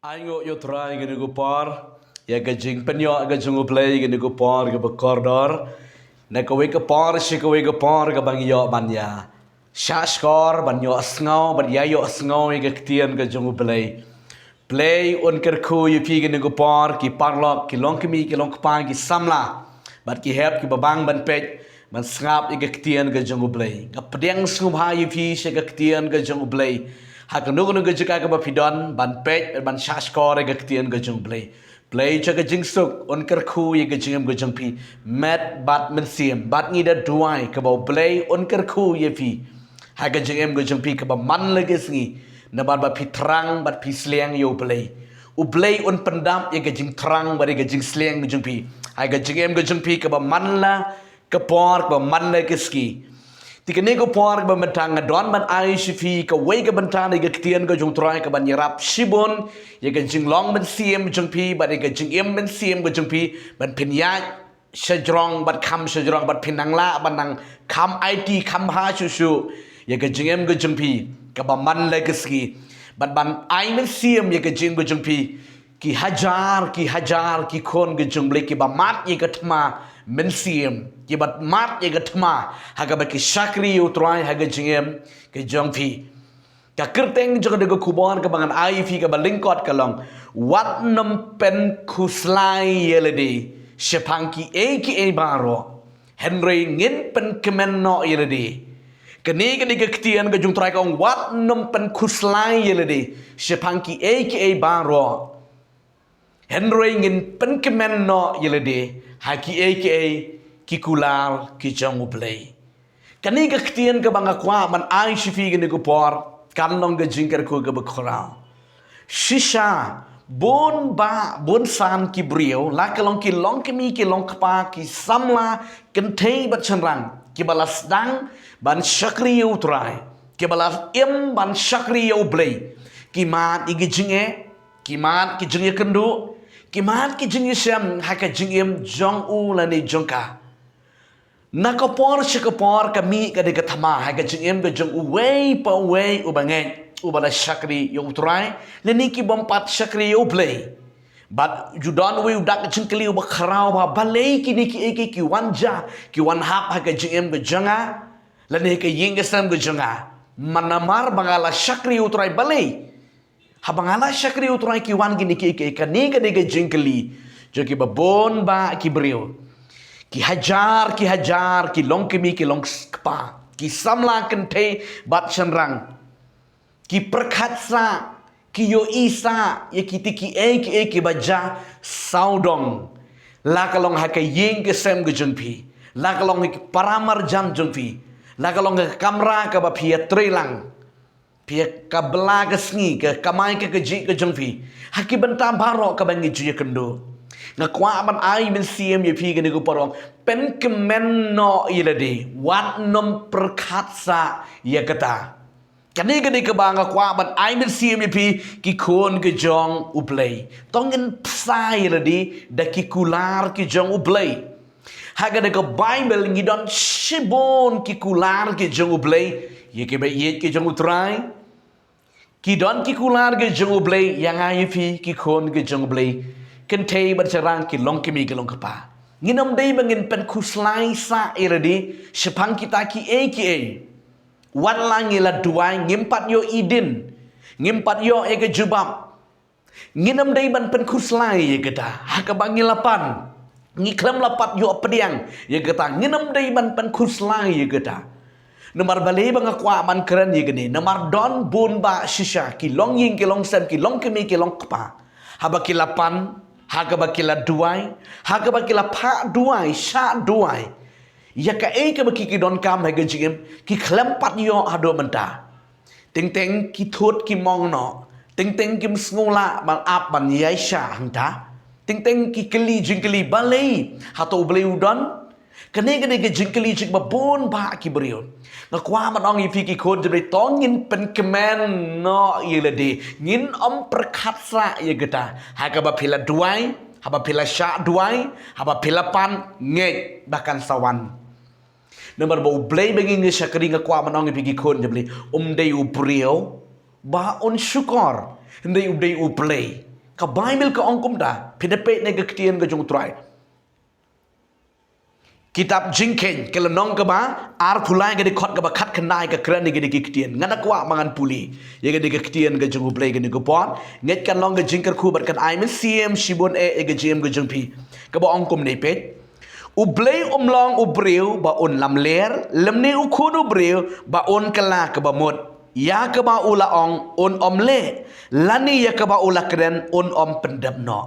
Aingo yo try gini go par ya gajing penyo gajing go play gini go par ga bakordor na ko we ka par shi ko we ka par ga bang yo ban ya shashkor ban yo sngo ban ya yo sngo ga ktien gajing go play on ker khu yu pi gini go par ki parlok ki long ki long pa ki samla bat ki hep ki babang ban pej ban ngap ga ktien gajing go ga pedeng sngum ha yu pi shi ga ktien gajing go hak nu ga jika ka bapidon ban pej ban shashkor ga ktien ga jung play cha ga jing suk on ker khu ye ga jing ga jung pi met bat men siem bat ni da duai ka ba play on ker khu ye pi ha ga jing ga jung pi ka ba man le ga sngi na bat ba pi trang bat pi sleng yo play on pendam ye ga jing trang ba ga jing sleng ga jung pi ha ga jing ga jung pi ka ba man la ka por ba man le ga ski Tika nego por ba mentang don ban ai shifi ka wei ka bentang ga ktien ga jung trai ka ban yarap shibon ye ga jing long ban siem jung pi ba ga jing em ban siem ga jung pi ban pin ya shajrong bat kham shajrong bat pinang la ban nang kham it kham ha shu shu ye ga jing em ga jung pi ka ba man le ga ski ban ai ban siem ye ga jing ga jung pi ki hajar ki khon ga jung ble ki ba mat ye ga thma men siem ki bat mat ye gatma haga ba ki shakri utrai haga jingem ke jong phi ka kerteng jong de kubon ka bangan ai phi ka balingkot ka long wat nam pen khuslai yeledi shepangki e baro henry ngin pen kemen no yeledi kani ka ktien ka jong trai ka wat nam pen khuslai yeledi shepangki e baro henry ngin pen kemen no yeledi haki ki kular ki jong play kani ka ktien ka banga kwa man ai shifi gni ko por kan long ga jingker ko ga bakhra shisha bon san ki brio la ka long ki mi ki long pa ki samla kan thei bat chanrang ki balas dang ban shakri utrai ki balas em ban shakri play ki mat igi jinge ki mat ki jinge kendu kimat ki jing yam haka jing yam jong u la ni jongka na ko por shikapor kami ka de kathama haka jing yam ga jong u way pa way u bangen u bala shakri yo try le ni ki bompat shakri yo play but you don't we dak jing kli u bakhrao ba balai ki ni ki wanja ki wan hap haka jing yam ga jonga le ni ka ying ga sam ga jonga manamar bangala shakri u try balai habangala shakri utrai ki wan gini ki kani ga jingkeli jo ki babon ba ki brio ki hajar ki long kimi ki long kpa ki samla kente bat chanrang ki prakhatsa ki yo isa ye ki tiki ki baja saudong la kalong ha ka yeng ke sem ge jungpi la kalong ki paramar jam jungpi la kalong ka kamera ka ba phia trelang pia kabla ke sngi ke kamai ke ji ke jongfi haki bentam baro ka bangi ji kendo ngakwa ban ai men siem ye pi ke ni ko porong pen kemen no ilade wat nom perkhatsa ye kata kani ke ke banga kwa ban ai men siem ye pi ki kon ke jong uplay tongin psai ilade da ki kular ki jong uplay haga de ke bible ngidon shibon ki kular ki jong uplay ye ke be ye ke jong utrai ki don ki kular ke jong blay yang ai fi ki khon ke jong blay ken thei ban charang ki long kimi ke long kapa nginam dei bangin pen khuslai sa iradi sepang kita ki wan lang ila duai ngimpat yo idin ngimpat yo e ke jubab nginam dei ban pen khuslai ye kata haka bangilapan ngiklam lapat yo pediang ye kata nginam dei ban pen khuslai ye kata Namar balai banga kwa man keren ye gini. Namar don bun ba shisha ki long ying ki long sem ki long kemi ki long kpa. Haba kila pan, haga ba kila duai, haga ba kila pa duai, sha duai. Ya ka ka ba ki don kam haga jingem ki klempat yo ado menta. Ting ting ki thut ki mong no. Ting ting ki msngula bang ap ban yai sha hangta. Ting ting ki keli jingkeli balai hato balai udon. Kani ke jingkeli jing babon ba ki berion. Ngakwa man ong ipi ki kon jebri tongin pen kemen no yelede. Ngin om perkhatsa ye geta. Haka ba pila duai, haba pila sya duai, haba pila pan ngek bahkan sawan. Nomor bau blay bagi nge syakri ngakwa man ong ipi ki kon jebri dei u brio ba on syukor. Ndei u play. ka Bible ka ongkum da pidape ne gektian ke jung trai kitab jingken ke lenong ke ba ar pulai ke dikot ke ba khat kenai ke kran ke dikitian ngana kwa mangan puli ye ke dikitian ke jung play ke ni pot nget kan long ke jingker khu bat kan ai men cm shibon ke gm ke jung pi ke ba ongkum nei pet u blay long u breu ba on lam ler lem ne u khun u breu ba on kala ke ba mot ya ke ba ula ong on omle lani ya ke ba ula kren on om pendam no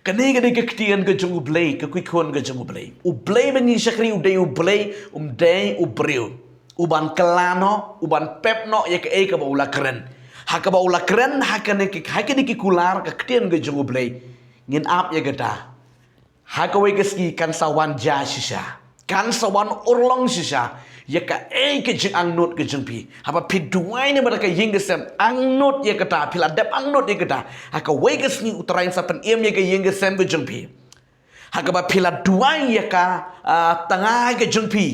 kani gani kektian ke jung ublay ke kuikon ke jung ublay bengi syakri uday ublay day ubreu uban kelano uban pepno ya ke ba ula keren ha ba ula keren ha kani ki kular kektian ke jung ublay ngin ap ya geta ha ka we keski kan sawan ja sisa kan sawan urlong sisa ya ka ke jing ang not ke jung pi haba pi duai ne baraka ying gesem ang not ya kata pila dep ang not ya kata ha ka we kesni utarain sapan em ya ka ying gesem ke jung pi ha ka ba pila duai ya ka tengah ke jung pi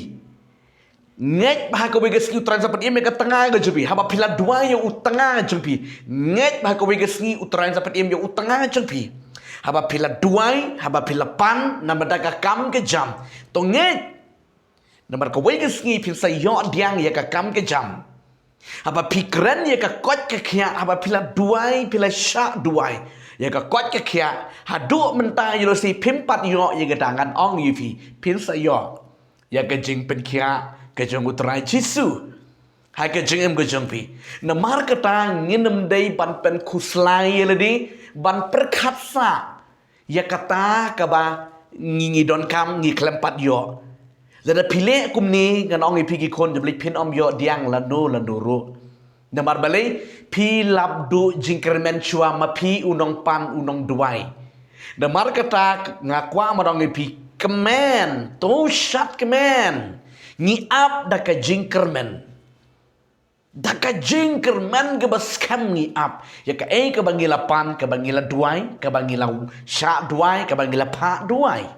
nget ha ka we kesni utarain sapan em ya ka tengah ke jung pi haba pila duai ya utengah jung pi nget ha ka we kesni utarain sapan em ya utengah jung pi haba pila duai haba pila pan na badaka kam ke jam to nget Namar ka weges ngi pin sa yo diang ya ka kam ke jam. Haba pikran ya ka kot ke kya haba pila duai pila sha duai. Ya ka kot ke kya hadu menta yo si pimpat yo ya ka dangan ong yu pi pin sa yo. Ya ka jing pen kya ka jong utrai jisu. Ha ka jing em ka jong pi. Namar ka ta nginem dei ban pen kuslai ya ledi ban perkatsa. Ya kata ka ba ngi don kam ngi klempat yo. Zada pile kumni ngan ong ipigi kon jeblik pin om yo diang lando ru. Namar balai pi labdu jingkermen chua ma pi unong pan unong duai. Namar kata ngakwa marong ipi kemen to shat kemen ni ap da ka jingkermen. Da ka jingkermen ke baskam ni ap ya ka ka bangila pan ka bangila duai ka bangila sha duai ka bangila pa duai.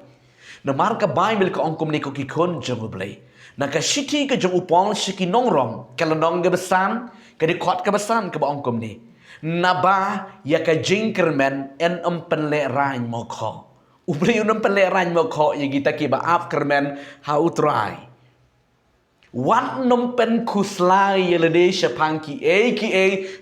Na marka Bible ka ongkom ni ko kikon jong ublay. Na ka shiti ka jong upong shiki nongrom ka lanong ga besan ka di kot ka besan ka ba ongkom ni. Na ba ya ka jingkermen en penle rain mo ko. Ublay un penle rain mo ko ya kita ki ba ap kermen ha utrai. Wan nom pen kuslai ya lede shapang ki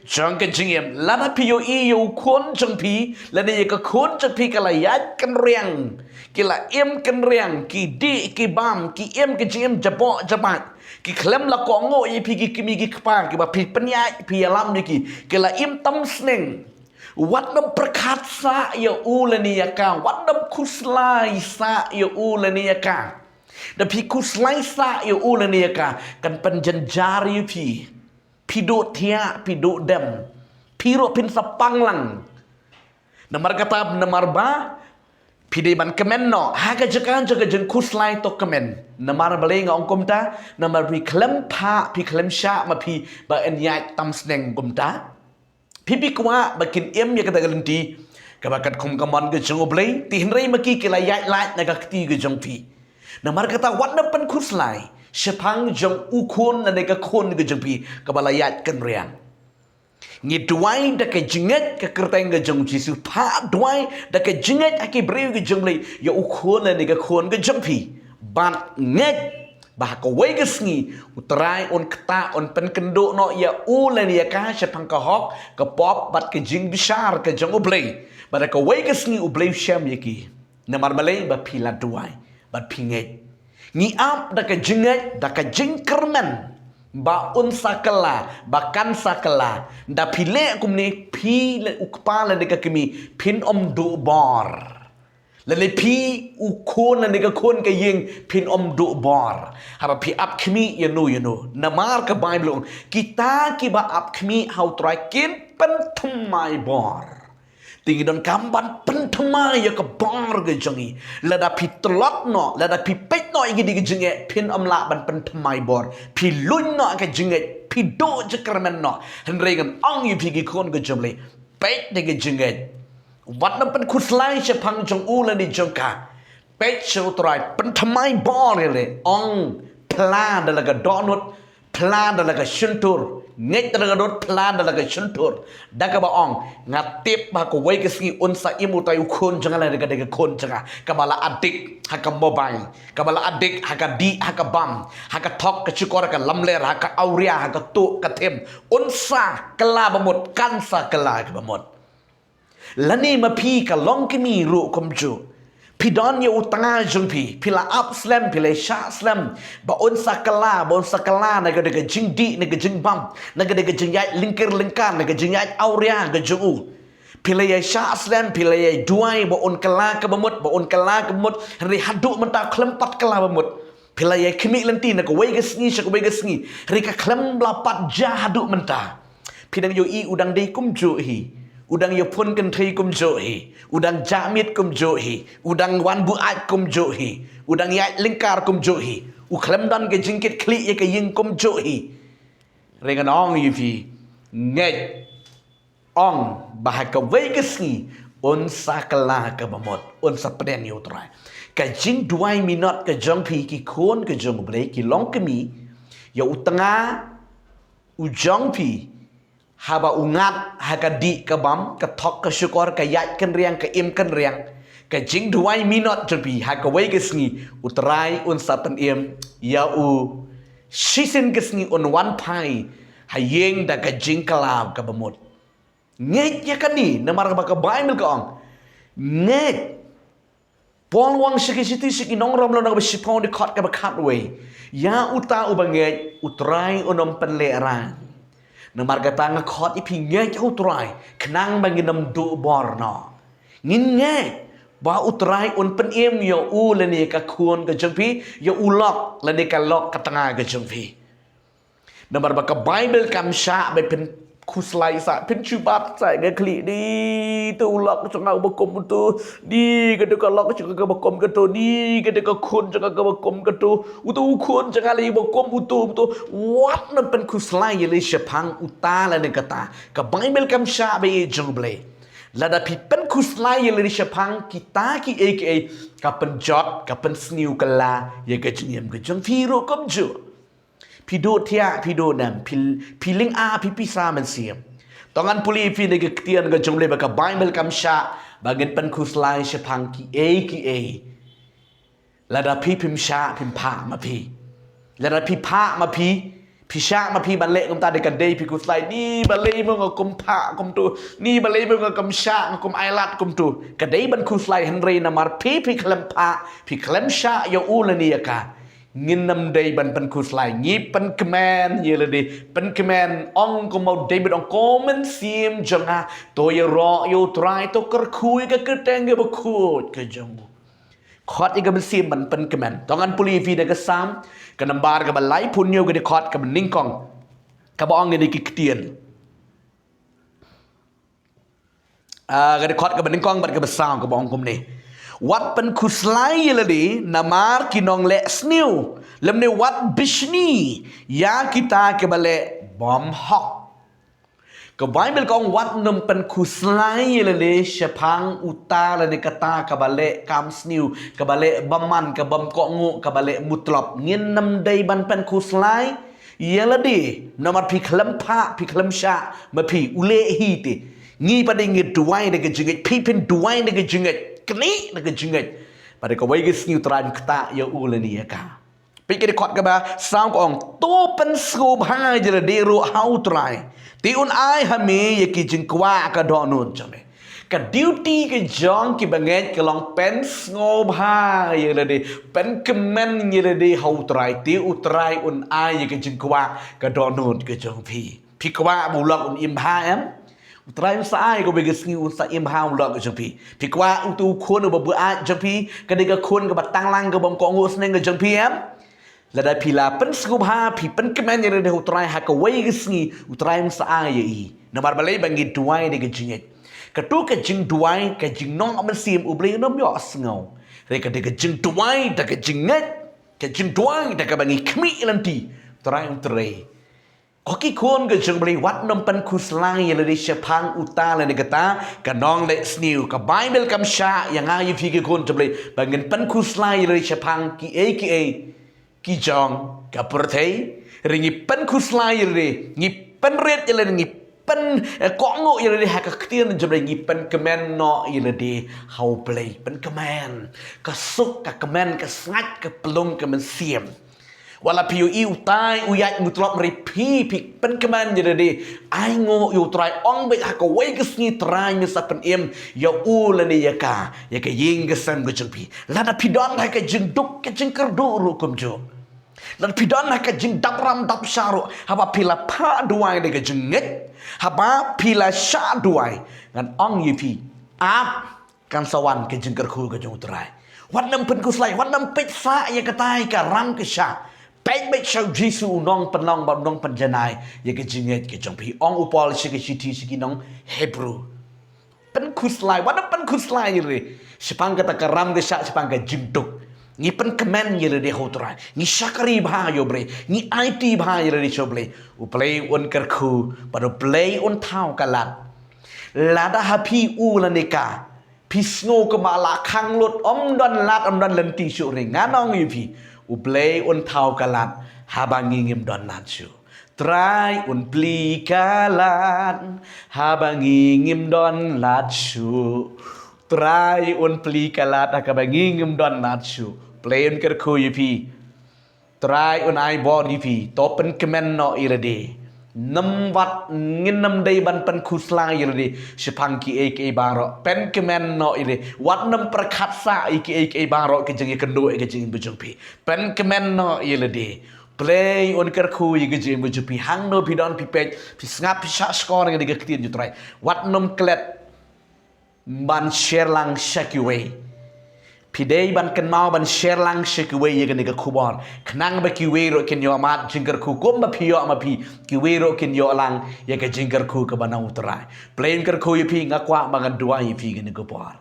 jong ka jingem lana piyo yo kon jong pi lana ya ka kon jong pi ka la yat kan riang. Kila em ken riang ki di ki bam ki em ke jim jabo jabat ki klem la kongo ye pi ki kimi ki kpa ki ba pi penya pi alam ni ki kila em tam sneng wat nam perkat sa ya ulani ya ka wat nam kuslai sa ya ulani ya ka da pi kuslai sa ya ulani ya ka kan penjenjari pi do tia pi do dem pi ro pin sa panglang namar kata namar ba Pide ban kemen no haga jakan jaga jeng kuslai to kemen namar balai nga ongkom ta namar pi klem pa pi klem sha ma pi ba en yai tam sneng gom ta pi kwa ba kin em ya kata galanti ka ba kat khom kamon ge jeng oblai ti hnrei ma ki la yai lai na ka ti ge jeng pi namar kata wat na pan kuslai shepang jeng ukon na ne ka kon ge jeng pi ka ba la yai kan riang Ngi duai da ka jinget ka kerteng ga jong jisu pa duai da ka jinget aki breu ga jong lei ya ukon ni ga kon ga jong pi ban nget bah ka wei ga sngi utrai on kta on pen kendo no ya ulen ya ka shapang ka hok ka pop bat ka jing bishar ka jong oblei ba da ka wei ga sngi oblei sham yaki na mar malai ba pila duai bat pinget ni ap da ka jinget da ka jing kermen ba un sakala bakan sakala da pile kumne pile ukpala de kimi pin do bor le pi ukon ne ka kon ka ying pin do bor haba pi up kimi you know na mar ka bible kita ki ba up kimi how try kin pen thmai bor tinggi don kamban pentema ya ke bar ke jengi lada pi telot no lada pi pet no igi di jenge pin la ban pentemai bor pi lun no ke jenge pi do je kermen no henregen ang yu pi gi kon ke jemle pet de ke jenge wat na pen kuslai che pang jong u la ni jongka pet che utrai pentemai bor le ong pla de la ga donut plan dalam kesentur nget dalam dot plan dalam kesentur dah ke baong ngatip bah ko wei ke singi unsa imu tayu kon jangan lagi dekat kon jangan kabala adik haka mobile kabala adik haka di haka bam haka tok ke cukor haka lamler haka auria haka tu katem unsa kela bamut kansa kela ke bamut lani ma pi ka long ke mi ru komju Pidon ya utanga jumpi, pila up slam, pila sha slam, ba on sakala naga daga jing di, naga jing bam, naga daga jing yai lingkar, naga jing yai auria ga jungu. Pila ya sha slam, pila ya duai, ba on kala ka bamut, hari haduk mentah kelempat kala bamut. Pila ya kimi lenti naga wega sngi, hari ka klem lapat jah haduk mentah. Pidang yo I udang dei kum hi. Udang yo pun kentri kum johi, udang jamit kum johi, udang wan buat kum johi, udang yai lingkar kum johi, uklem dan ke jingkit klik ye ke ying kum johi. Rengan ong yufi, nget ong bahaka wei kesni, on sakala ke bamot, on sapeden yo trai. Ka jing 2 minit ke jongpi ki kon ke jong blei ki long ke mi, yo utanga ujongpi. Haba ungat haka di ke bam ke tok ke syukor ke yat ken riang ke im ken riang ke jing 2 minit jepi haka wei ke sngi utrai un satan im ya u shisin ke sngi un one pai hayeng da ke jing kalab ke bamut nget ya kan ni namar ka bible ka ong nget pon wang shiki shiki nong rom lo na be shipon de khot ka ba khat wei ya uta ubanget utrai unom pen le ran Namar kata ngakot ipi ngek utrai kenang bagi nam du bor no ngin ngek ba utrai un pen im yo u leni ka kuon ka jengpi yo ulok leni ka lok ka tengah ka jengpi namar ba ka bible kam sha be pen kuslai sa pen chubat sa ga kli di tu ulok changa bakom tu di ka de ka lok changa ka bakom ka to di ka de ka kun changa ka bakom ka to utu kun changa li bakom utu what na pen kuslai li shapang utala ne kata ka bible kam sha be jungle lada pi pen kuslai li shapang kita ki aka ka pen jot ka pen sniu kala ye ka jingem ka jang firo kom ju Pido tia, pido nam, piling a, pipisa man siam. Tongan puli pi nega ketian ga jomle baka Bible kam sha, bagen pen kuslai shapang ki a. Lada pi pim sha, pim pa ma pi. Lada pi pa ma pi, pi sha ma pi bale kum ta de kan day pi kuslai ni bale mo nga kum pa kum tu, ni bale mo nga kum sha nga kum ailat kum tu. Kadai ban kuslai henry namar pi klem pa, pi klem sha yo ulani ka. Nginam day ban pen kuslai ngi pen kemen ye le di pen kemen ong ko mau David ong komen sim janga to ye ro yo try to ker kui ka keteng ge bakut ke jong khot i ga sim ban pen kemen tongan puli vi de ga sam ka nambar ga balai punyo ge de khot ka ning kong ka ba ong ge ki ktien ga de khot ka ning kong bat ga sam ka ba ong kum ni Wat pen kuslai ladi namar kinong le sniu lemne wat bishni ya kita ke bale bom hok ke Bible kong wat num pen kuslai ladi shapang uta ladi kata ke bale kam sniu ke bale baman ke bom kongu ke bale mutlop ngin nam dai ban pen kuslai ladi namar pi klem pa pi klem sha ma pi ule hiti ngi pada ngit duai de jinget pi pen duai de jinget kini nak jengat pada kau bagi sniu teran kata ya ulani ya ka pikir kot ka ba sang ong to pen sku bha je de ru hau trai ti un ai ha me ye ki jing kwa ka do nun chame ka duty ke jong ki banget ke long pen ngo bha ye le de pen kemen ye le de hau trai ti utrai un ai ye ki jing kwa ka do nun ke jong pi kwa bulak un im ha em Utrai sai ko begi sngi unsa im hau lo ke jengpi pikwa utu khon ba bu a jengpi kadega khon ka batang lang ka bom ko ngus neng ke jengpi em lada pila pen sku ha pi pen kemen ye de utrai ha ka wei ke sngi utrai sai ye namar balai bangi duai de ke jinget ka tu ke jing duai ke jing nong am sim u blei nom yo sngo re ka de ke jing duai da ke jinget ke jing duai da ka bangi kmi lanti utrai Oki kon ke jeng beli wat nompen kuslai le di shapang uta le negata ka nong le sniu ka Bible kam sha yang ayu fi ke kon beli bangen pen kuslai le shapang ki aka kijong kapurthei ringi pen kuslai re ngi pen red ile ngi pen kongo ile haka ktian jemre ngi pen kemen no ile de how play pen kemen kasuk ka kemen ka sngat ka pelung ka men siem wala piu utai uyat ngutrop meri pi pen kemen ile de ai ngo yu trai ong be haka wei ka sni trai mi sa pen em ya ul ni ya ka ying ka sam go jumpi lada pidon haka jing duk ka jing kerdu ru kum jo dan pidana ka jing dabram dap syaru haba pila pa duai de ka jenget haba pila sya duai ngan ong yipi ap kan sawan ka jing kerku ka jung utrai wat nam pen kuslai wat nam pet sa ya katai ka ram ka sya pet bet shau jisu nong penong ba nong penjanai ya ka jenget ka jung pi ong upol shi ka shiti shi nong hebrew pen kuslai wat nam pen kuslai re sepang kata ka ram ka sya sepang ka jing duk ni pen kemen yele de hotrai ni syakari bha yo bre ni it bha yele de choble u play on kerku pado play on thau kalat lada happy u la nika pisno ke mala khang lot don lat don lenti chu ring nganong yu u play on thau kalat habangi ngim don lat chu try un pli kalat habangi ngim don lat chu try un pli kalat habangi ngim don lat chu plain kerku yipi try on ai bor yipi topen kemen no irade nam wat nginam dei ban pen kusla irade sepangki ek baro pen kemen no ire wat nam prakhat sa ek baro ke jeng kendo ke jeng bujungpi pen kemen no irade play on kerku yige jeng bujungpi hang no pidon pipet pisngap pisha skor ngi ke tin jutrai wat nam klet ban share lang shakiwe pidei ban ken mau ban share lang shikwe ye gani ka kubor knang ba kiwe ro ken yo mat jingker ku kom ba pio ma pi kiwe ro ken yo lang ye ka jingker ku ka bana utrai plain ker ku ye pi ngakwa ba gan dua ye pi gani ko por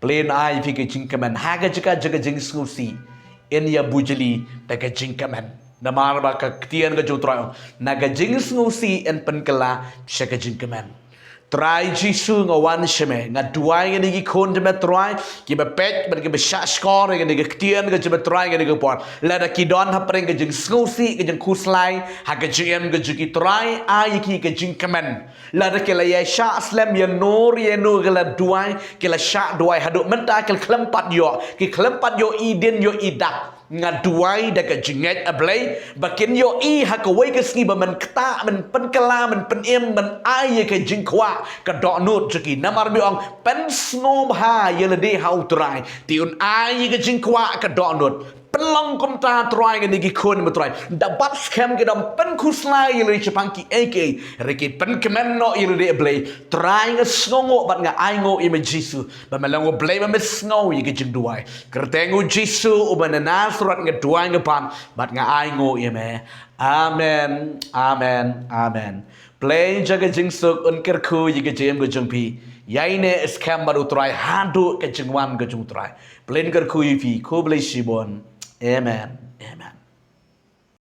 plain ai pi ke jingkaman ha ga jika jaga jing skusi en ya bujeli ta ka jingkaman namar ba ka tian ga jutrai na ga jing skusi en pen kala shaka jingkaman try jisu ngawan sheme ngaduai ngani ki kon de try ki be pet ben ki be shashkor ngani ki tian ga je try ngani ki por la da ki don ha preng ga jing skusi ga jing kuslai ha ga jim ga ki try ai ki ga jing kamen la da ke la ya sha aslam ya nur ya nu ga la duai ke la sha duai hadu menta ke klempat yo ki klempat yo idin yo idak ngaduai da ka jinget ablay bakin yo i ha ka wei ka ski ba man kta man pen kala man pen em man ai ka jing kwa ka do nut jiki namar bi ong pen snom ha yele de ha utrai ti un ai ka jing kwa ka do nut pelong kom ta try ngani ki kon ma try da bat scam ke dam pen kuslai yele chapangki ak reki pen kemen no yele de ablay try nga snongo bat nga ai ngo im jisu ba malango blay ba mis snow yi ka jing duai kertengu jisu u banana surat nga duai nga pan bat nga ai ngo ime amen amen amen play jaga jing suk un kerku yi ka jem go jungpi yaine scam baru try hadu ka jingwan go jung try plain kerku yi fi ko blay shibon amen amen